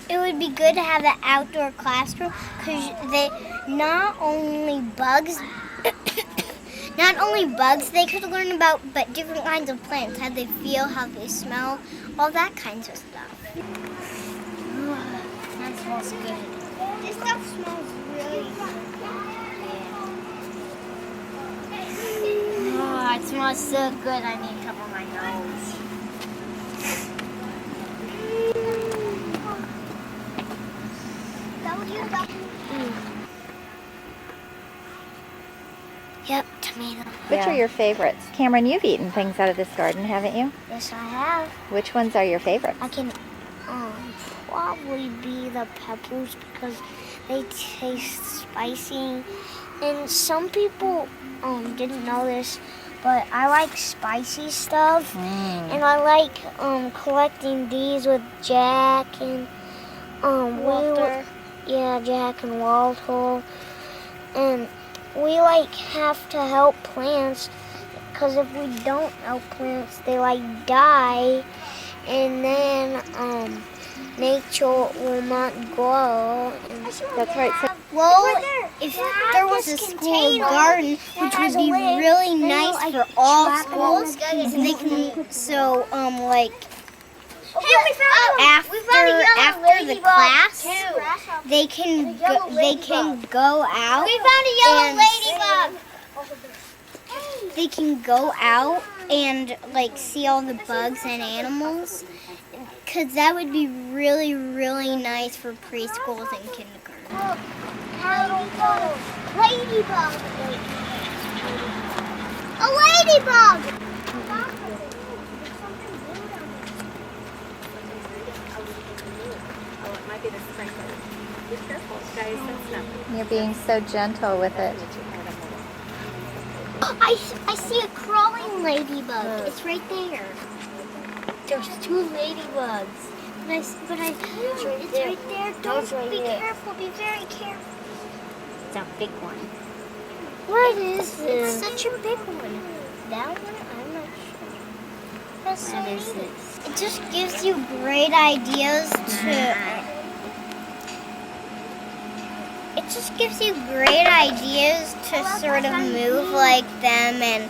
it would be good to have an outdoor classroom because not only bugs they could learn about, but different kinds of plants, how they feel, how they smell, all that kinds of stuff. That smells good. This stuff smells really good. Oh, it smells so good. I need to cover my nose. Yep, tomato. Which are your favorites? Cameron, you've eaten things out of this garden, haven't you? Yes, I have. Which ones are your favorites? I can probably be the peppers because they taste spicy. And some people didn't know this, but I like spicy stuff. And I like collecting these with Jack and Walter. Jack and Walter. And we have to help plants because if we don't help plants, they die, and then nature will not grow. That's right. So Well, if there was a school garden, which would be really nice for all schools, after the class, they can go out. We found a yellow ladybug. They can go out and see all the bugs and animals, because that would be really, really nice for preschools and kindergarten. Ladybug. A ladybug. you're being so gentle with it. I see a crawling ladybug. It's right there. There's 2 ladybugs. It's right there. Don't be careful. Be very careful. It's a big one. What is this? It's such a big one. That one? I'm not sure. That's so What is neat. this? It just gives you great ideas to. It just gives you great ideas to sort of move like them and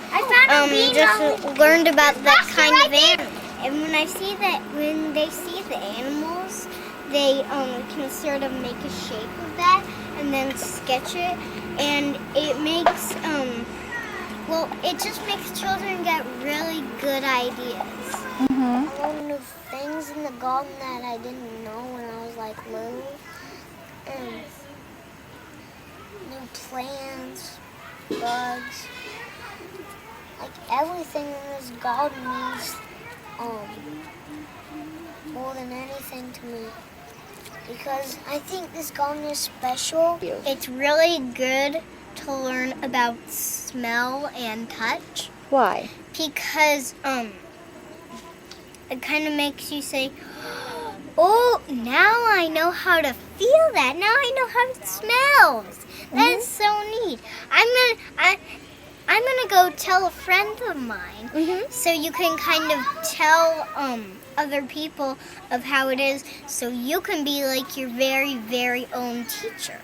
just learned about that kind of animal. And when they see the animals, they can sort of make a shape of that and then sketch it, and it makes it just makes children get really good ideas. One of things in the garden that I didn't know when I was little, new plants, bugs, everything in this garden means more than anything to me, because I think this garden is special. It's really good to learn about smell and touch. Why? Because it kind of makes you say, oh, now I know how to feel that. Now I know how it smells. That is so neat. I'm gonna go tell a friend of mine, so you can kind of tell other people of how it is, so you can be your very, very own teacher.